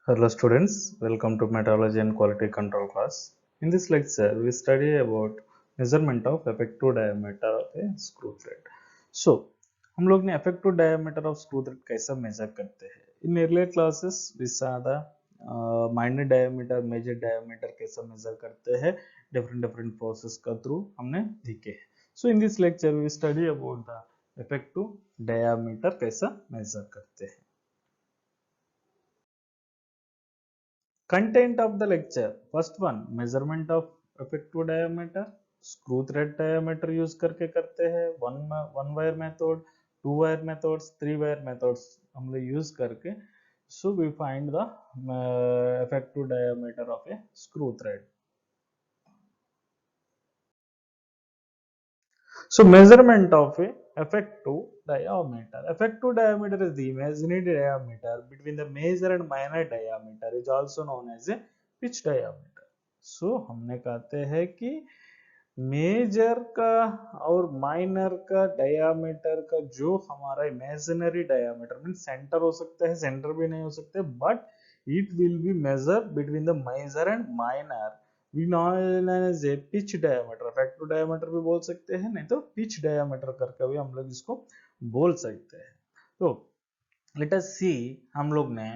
Hello students, welcome to Metrology and Quality Control class. In this lecture, we study about measurement of effective diameter of a screw thread. So, हम लोग ने effective diameter of screw thread कैसा measure करते हैं? In earlier classes, we saw the minor diameter, major diameter कैसा measure करते हैं? different process का through हमने देखे हैं. So, in this lecture, we study about the effective diameter कैसा measure करते हैं. Content of the lecture. First one, measurement of effective diameter. Screw thread diameter use करके करते हैं. one wire method, 2 wire methods, 3 wire methods हम लोग use करके. So we find the effective diameter of a screw thread. So measurement of a effective diameter. Effective diameter is the imaginary diameter between the major and minor diameter is also known as a pitch diameter. So हमने कहते हैं कि major का और minor का diameter का जो हमारा इमेजिनरी डायमीटर मीन सेंटर हो सकता है, सेंटर भी नहीं हो सकते, but it will be measure between the major and minor we known as a pitch diameter. Factor diameter भी बोल सकते हैं, नहीं तो पिच डायमीटर करके भी हम लोग इसको बोल सकते हैं. तो लेट अस सी, हम लोग ने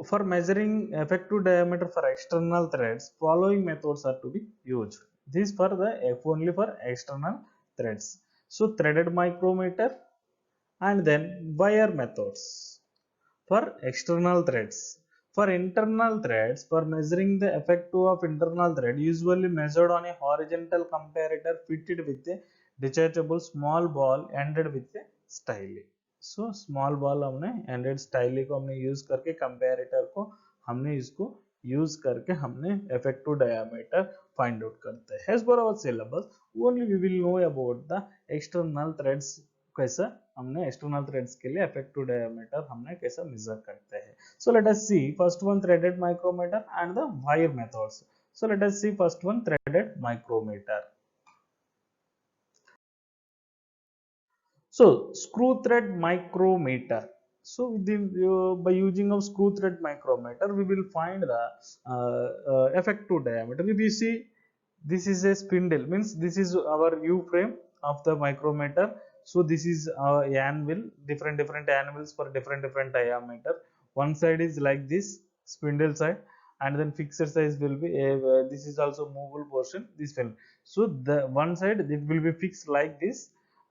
for measuring effective diameter for external threads, following methods are to be used. This for the only for external threads. So threaded micrometer and then wire methods for external threads. For internal threads, for measuring the effective of internal thread, usually measured on a horizontal comparator fitted with a detachable small ball ended with a stylet. So small ball हमने ended styli को हमने use करके comparator को हमने इसको use करके हमने effective diameter find out करते हैं. एज पर our syllabus only we will know about the external threads. कैसा हमने एक्सटर्नल थ्रेड्स के लिए इफेक्टिव डायमीटर हमने कैसा मेजर करते हैं. So let us see first one threaded micrometer and the wire methods. So let us see first one threaded micrometer. So screw thread micrometer. So by using of screw thread micrometer, we will find the effective diameter. If you see, this is a spindle, means this is our U frame of the micrometer. So this is our anvil, different anvils for different diameter. One side is like this spindle side, and then fixed size will be this is also movable portion, this will. So the one side it will be fixed like this,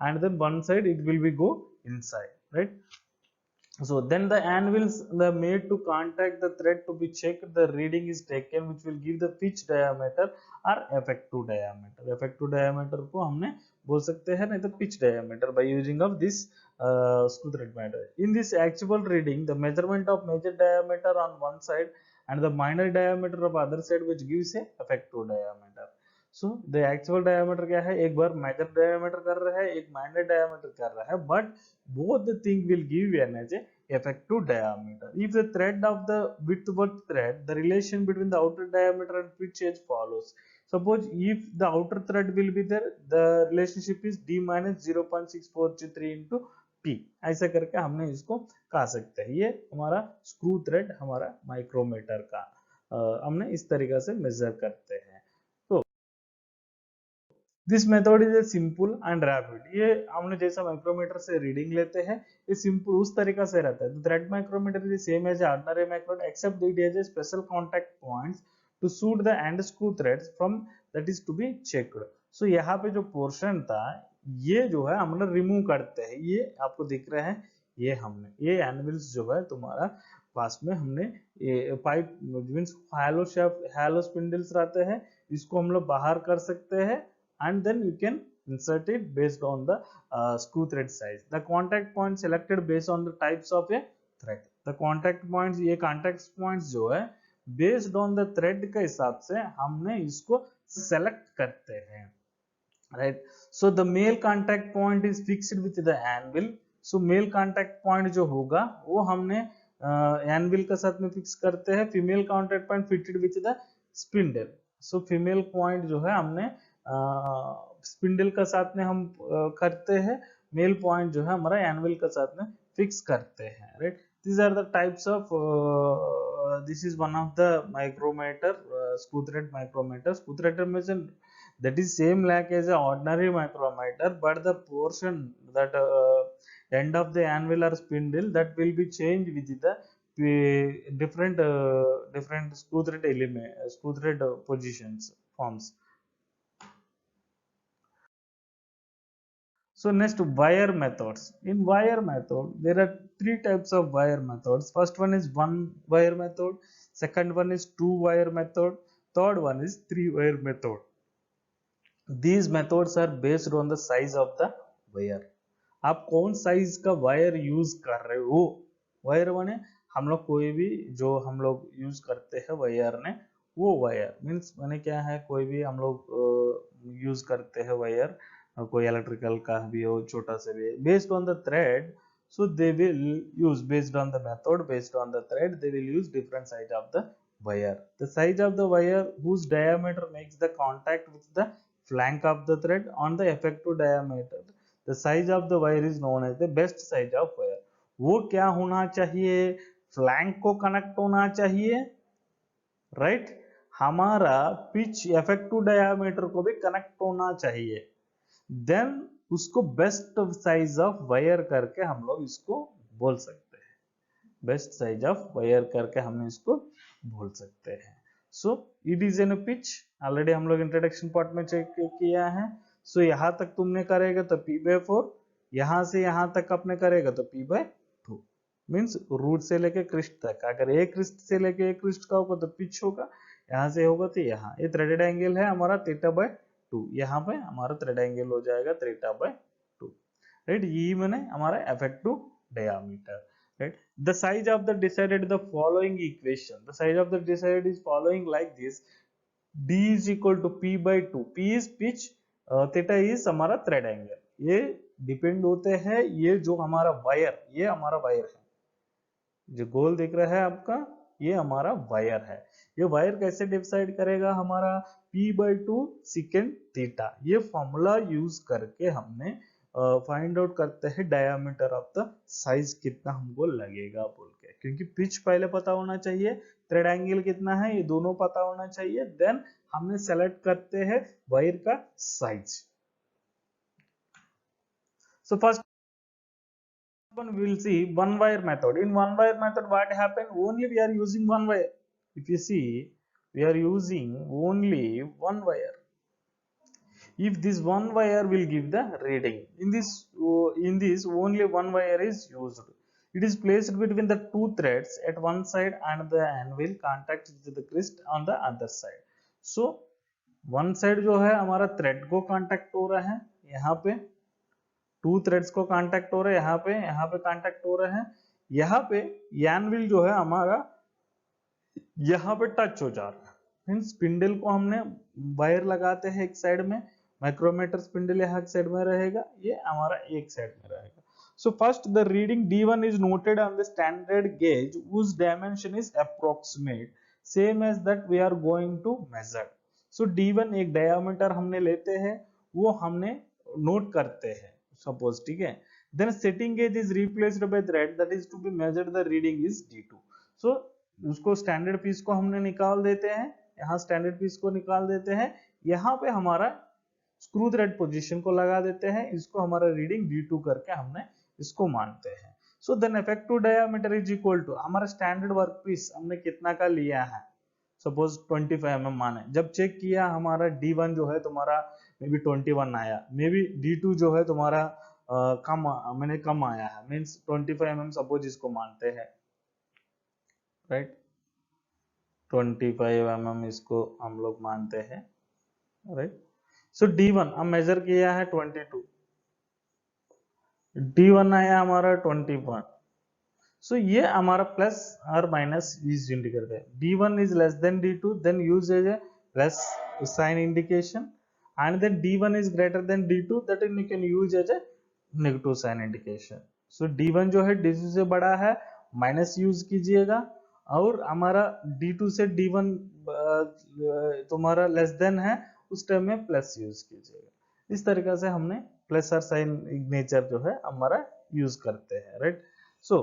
and then one side it will be go inside, right? So then the anvils the made to contact the thread to be checked, the reading is taken which will give the pitch diameter or effective diameter. Effective diameter को हमने बोल सकते हैं, नहीं तो pitch diameter by using of this screw thread method. In this actual reading, the measurement of major diameter on one side and the minor diameter of other side which gives a effective diameter. So the actual diameter क्या है, एक बार major diameter कर रहा है, एक minor diameter कर रहा है, but both the thing will give an as a effective diameter. If the thread of the width thread, the relation between the outer diameter and pitch edge follows. Suppose if the outer thread will be there, the relationship is d minus 0.6423 into p. ऐसा करके हमने इसको कहा सकते हैं. ये हमारा screw thread हमारा माइक्रोमीटर का हमने इस तरीका से मेजर करते हैं. This method is a simple and rapid. ये हमने जैसा माइक्रोमीटर से रीडिंग लेते हैं, ये सिंपल उस तरीका से रहता है. Thread micrometer is same as ordinary micrometer except it has a special contact points to suit the end screw threads from that is to be checked. सो यहाँ पे जो पोर्शन था ये जो है हमने रिमूव करते हैं. ये आपको दिख रहा है, ये हमने ये एनविल्स जो है तुम्हारा पास में हमने ये पाइप मींस हैलो स्पिंडल्स रहते हैं, इसको हम लोग बाहर कर सकते हैं and then you can insert it based on the screw thread size. The contact point selected based on the types of a thread. The contact points, ये contact points जो है based on the thread के हिसाब से हमने इसको select करते हैं, right? So the male contact point is fixed with the anvil. So male contact point जो होगा वो हमने anvil के साथ में fix करते हैं. Female contact point fitted with the spindle. So female point जो है हमने स्पिंडल का साथ में हम करते हैं, मेल पॉइंट जो है हमारा एनविल का साथ में फिक्स करते हैं, right? These are the types of this is one of the micrometer, screw thread micrometer. Screw thread means that is same like as a ordinary micrometer, but the portion that end of the anvil or spindle that will be changed with the different screw thread element, screw thread positions forms. So next, wire methods. In wire method, there are three types of wire methods. First one is one wire method. Second one is two wire method. Third one is three wire method. These methods are based on the size of the wire. आप कौन size का wire use कर रहे हो? Wire माने हम लोग कोई भी जो हम लोग यूज करते हैं वायर ने, वो वायर मीन्स माने क्या है, कोई भी हम लोग यूज करते हैं वायर, कोई इलेक्ट्रिकल का भी हो, छोटा से भी, based on the thread. So they will use based on the method, based on the thread, they will use different size of the wire. The size of the wire whose diameter makes the contact with the flank of the thread on the effective diameter. The size of the wire is known as the best size of wire. वो क्या होना चाहिए? Flank को connect होना चाहिए, right right? हमारा pitch effective diameter को भी कनेक्ट होना चाहिए. देन उसको बेस्ट साइज ऑफ वायर करके हम लोग इसको बोल सकते हैं. बेस्ट साइज ऑफ वायर करके हम इसको बोल सकते हैं. So it is an pitch. Already हम लोग इंट्रोडक्शन पार्ट में चेक किया है. सो यहां तक तुमने करेगा तो P/4, यहां से यहां तक आपने करेगा तो P/2. मीन्स रूट से लेके क्रिस्ट तक. अगर एक क्रिस्ट से लेके एक क्रिस्ट का होगा तो पिच होगा, यहां से होगा तो यहाँ. ये थ्रेडेड एंगल है हमारा θ/2. यहाँ पे हमारा थ्रेड एंगल हो जाएगा θ/2, राइट. ये मैंने हमारा effective diameter, right. The size of the decided the following equation. The size of the decided is following like this. D is equal to P/2. P is pitch, theta is हमारा thread angle. ये depend होते हैं, ये जो हमारा wire, ये हमारा wire है, जो गोल दिख रहा है आपका, ये हमारा वायर है. ये वायर कैसे डिसाइड करेगा? हमारा P/2 सेकेंड थीटा. ये फॉर्मूला यूज करके हमने फाइंड आउट करते हैं डायमीटर ऑफ द साइज कितना हमको लगेगा बोल के, क्योंकि पिच पहले पता होना चाहिए, थ्रेड एंगल कितना है ये दोनों पता होना चाहिए. देन हमने सेलेक्ट करते हैं वायर का size. So first one we will see one wire method. In one wire method, what happened? Only we are using one wire. If you see, we are using only one wire. If this one wire will give the reading, in this only one wire is used. It is placed between the two threads at one side and the anvil contacts with the crest on the other side. So one side जो है हमारा thread को contact हो रहा है, यहाँ पे to threads को कांटेक्ट हो रहा है, यहाँ पे कांटेक्ट हो रहे हैं, यहाँ पे एनविल जो है हमारा यहाँ पे टच हो जा रहा है. मीन्स स्पिंडल को हमने वायर लगाते हैं एक साइड में, माइक्रोमीटर स्पिंडल यहाँ साइड में रहेगा, ये हमारा एक साइड में रहेगा. So first the reading D1 is noted on the standard gauge whose dimension is approximate same as that we are going to measure. So D1 एक डायमीटर हमने लेते हैं, वो हमने नोट करते हैं सपोज, ठीक है. Then setting gauge is replaced by thread that is to be measured, the reading is D2. So उसको स्टैंडर्ड पीस को हमने निकाल देते हैं, यहाँ स्टैंडर्ड पीस को निकाल देते हैं, यहाँ पे हमारा स्क्रू थ्रेड पोजीशन को लगा देते हैं, इसको हमारा रीडिंग D2 करके हमने इसको मानते हैं. So then effective diameter is equal to हमारा स्टैंडर्ड वर्क पीस हमने कितना का लिया है, सपोज 25 mm माने. जब चेक किया हमारा D1 जो है तुम्हारा मे बी 21 आया, मे बी D2 जो है तुम्हारा कम आया है, मीन्स 25 mm सपोज इसको मानते हैं, राइट. 25 mm इसको हम लोग मानते हैं, राइट. सो D1 हम मेजर किया है 22, D1 आया हमारा 21. सो ये हमारा प्लस और माइनस इज इंडिकेट है. D1 is less than D2, then use as a plus sign indication, and then D1 is greater than D2, that you can use as a negative sign indication. So D1 जो है D2 से बड़ा है, minus use कीजिएगा, और हमारा D2 से D1 तुम्हारा लेस देन है, उस टाइम में प्लस यूज कीजिएगा. इस तरीके से हमने प्लस और साइन सिग्नेचर जो है हमारा यूज करते हैं, राइट. सो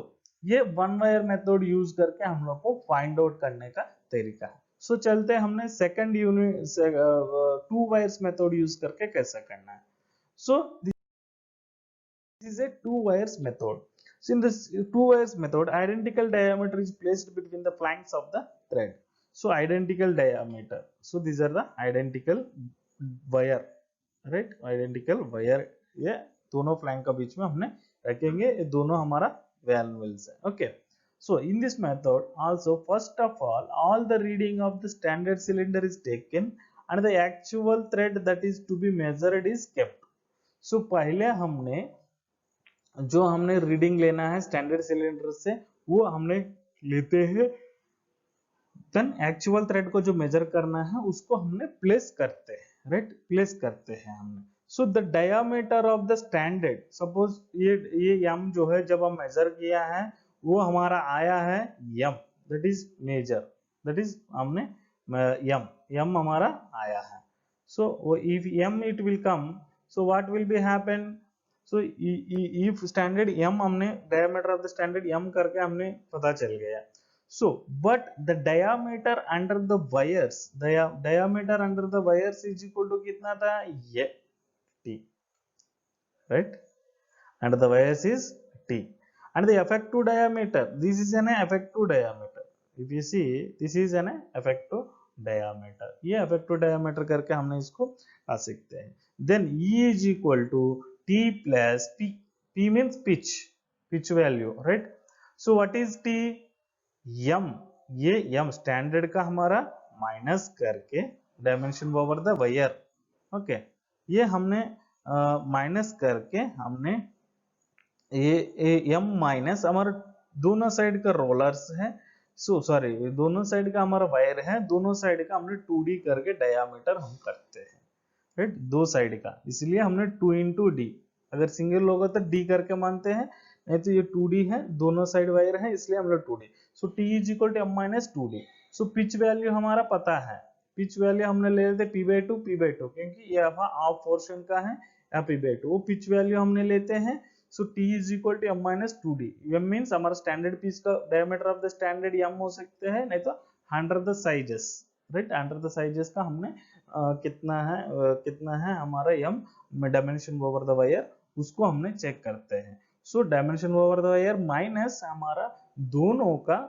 ये वन वायर मेथड यूज करके हम लोग को फाइंड आउट करने का तरीका है। सो चलते हैं हमने सेकंड यूनिट से टू वायर्स मेथड यूज करके कैसे करना है। सो this is a two wires method. So in this two wires method, identical diameter is placed between the flanks of the thread. So identical diameter. So these are the identical wire, right? Identical wire. ये दोनों flank का बीच में हमने रखेंगे, ये दोनों हमारा वैल्यूल्स है. Okay. So in this method, also first of all the reading of the standard cylinder is taken and the actual thread that is to be measured is kept. So पहले हमने जो हमने रीडिंग लेना है स्टैंडर्ड सिलेंडर से वो हमने लेते हैं, देन एक्चुअल थ्रेड को जो मेजर करना है उसको हमने प्लेस करते हैं, राइट, प्लेस करते हैं हमने. So the diameter of the standard, suppose ये एम जो है जब हम मेजर किया है वो हमारा आया है M, that is measure, that is हमने एम हमारा आया है. So if M it will come, so what will be happen. So if standard M हमने diameter of the standard M करके हमने पता चल गया. So but the diameter under the wires, diameter under the wires is equal to कितना था, ये T, right, under the wires is T. and the effective diameter, this is an effective diameter, if you see this is an effective diameter. ये effective diameter करके हमने इसको आ सकते हैं. then E is equal to T plus P. P means pitch value, right? so what is T? M. ये M standard का हमारा minus करके dimension over the wire, okay, ये हमने माइनस करके हमने ये एम माइनस हमारा दोनों साइड का रोलर्स है, सो सॉरी दोनों साइड का हमारा वायर है, दोनों साइड का हमने 2D करके डायामीटर हम करते हैं, राइट, दो साइड का, इसलिए हमने 2 into D. अगर सिंगल होगा तो D करके मानते हैं, नहीं तो ये 2D है, दोनों साइड वायर है, इसलिए हमने 2D. So T is equal to M minus 2D. So pitch value हमारा पता है, पिच वैल्यू हमने ले लेते P/2 क्योंकि ये ऑफ पोर्शन का है, या P/2 वो पिच वैल्यू हमने लेते हैं. So T is equal to M minus 2D. M means हमारा स्टैंडर्ड पीस का diameter of the standard M हो सकते हैं, नहीं तो under the sizes, right, under the sizes का हमने कितना है हमारा M dimension over the wire, उसको हमने चेक करते हैं. So dimension over the wire minus हमारा दोनों का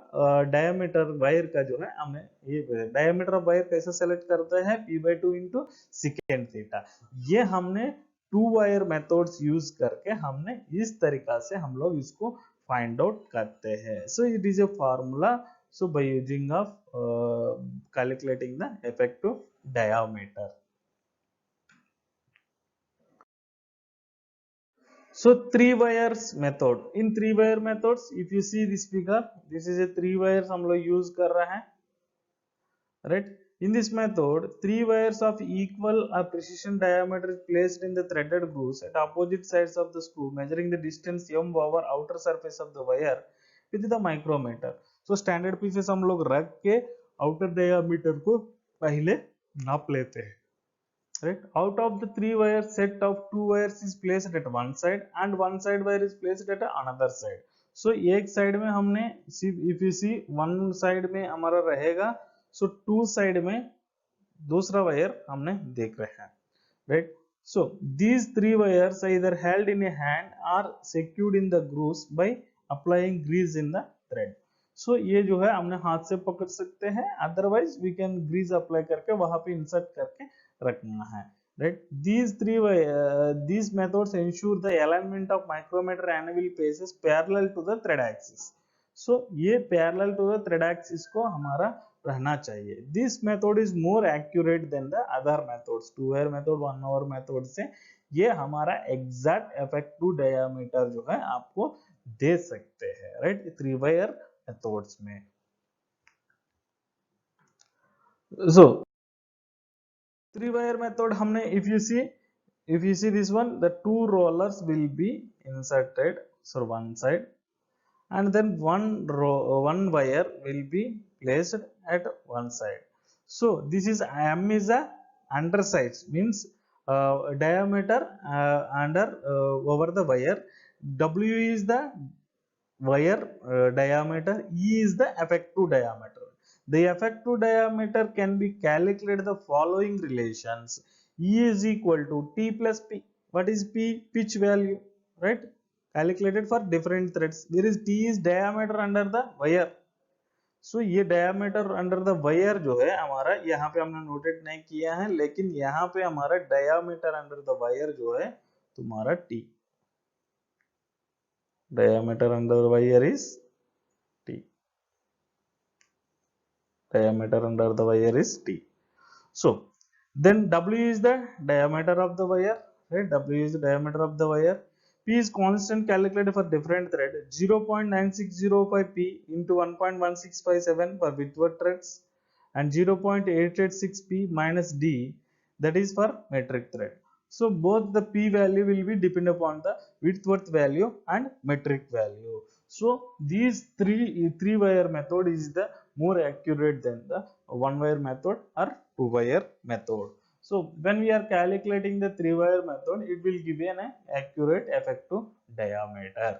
डायमीटर वायर का जो है, हमें ये डायमीटर ऑफ वायर कैसे सेलेक्ट करते हैं, P/2 into secant थीटा. ये हमने टू वायर मेथड्स यूज करके हमने इस तरीका से हम लोग इसको फाइंड आउट करते हैं. So it is a formula, so by using of calculating the effective diameter. So three wires method, in three wire methods if you see this figure, this is a three wires हम लोग use कर रहे हैं, right. In this method, three wires of equal precision diameter is placed in the threaded grooves at opposite sides of the screw, measuring the distance m over outer surface of the wire with the micrometer. So standard pieces हम लोग रख के outer diameter को पहले नाप लेते हैं, right. Out of the three wires, set of two wires is placed at one side and one side wire is placed at another side. So एक साइड में हमने if you see one side में हमारा रहेगा, सो to side में दूसरा wire हमने देख रहे हैं, right. So these three wires are either held in a hand और secured in the grooves by applying grease in the thread. So ये जो है हमने हाथ से पकड़ सकते हैं, otherwise we can grease apply करके वहां पे इंसर्ट करके रखना है, right. These methods ensure the alignment of micrometer anvil faces parallel to the thread axis. So ये parallel to the thread axis को हमारा रहना चाहिए. This method is more accurate than the other methods. Two wire method, one wire method से ये हमारा exact effective diameter जो है आपको दे सकते हैं, right, three wire methods में. So three wire method हमने if you see this one, the two rollers will be inserted, so one side, and then one wire will be placed at one side. So this is M is a underside, means diameter under over the wire. W is the wire diameter, E is the effective diameter. The effective diameter can be calculated the following relations. E is equal to T plus P. What is P? Pitch value, right? Calculated for different threads. Whereas T is diameter under the wire. सो ये diameter under the wire जो है हमारा यहाँ पे हमने noted नहीं किया है, लेकिन यहाँ पे हमारा डायामीटर अंडर द वायर जो है तुम्हारा T, diameter under the wire is T. Diameter under the wire is T. So then W is the diameter of the wire, right? W is the diameter of the wire. P is constant calculated for different thread, 0.9605 P into 1.1657 for Whitworth threads and 0.886 P minus D, that is for metric thread. So both the P value will be depend upon the Whitworth value and metric value. So these three wire method is the more accurate than the one wire method or two wire method. So when we are calculating the three wire method, it will give an accurate effective diameter.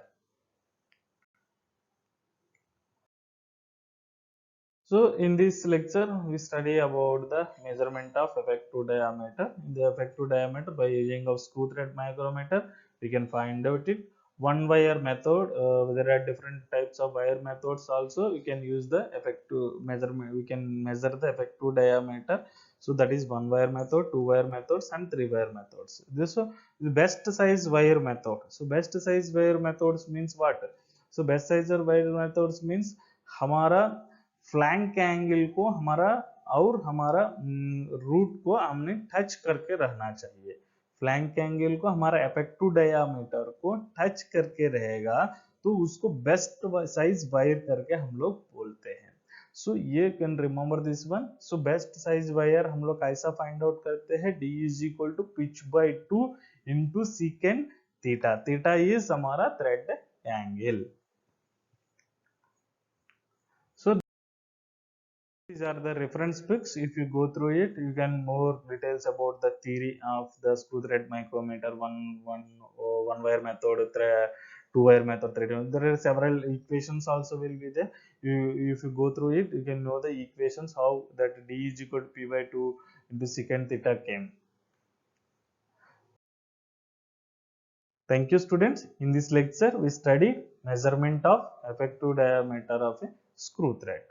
So in this lecture, we study about the measurement of effective diameter. In the effective diameter, by using of screw thread micrometer, we can find out it. One wire method, there are different types of wire methods also. We can use the effective measurement. We can measure the effective diameter. So that is one wire method, two wire methods, and three wire methods. This is the best size wire method. So best size wire methods means what? So best size wire methods means हमारा flank angle को हमारा और हमारा root को हमने touch करके रहना चाहिए. फ्लैंक एंगल को हमारा इफेक्टिव डायामीटर को टच करके रहेगा तो उसको बेस्ट साइज वायर करके हम लोग बोलते हैं. सो ये can remember this one. So best size wire हम लोग कैसा फाइंड आउट करते हैं? D is equal to pitch by 2 into secant theta. Theta इज हमारा thread angle. So these are the reference books. If you go through it, you can more details about the theory of the screw thread micrometer, one wire method, two wire method, three. There are several equations also will be there. If you go through it, you can know the equations how that D is equal to P by 2 into secant theta came. Thank you, students. In this lecture, we studied measurement of effective diameter of a screw thread.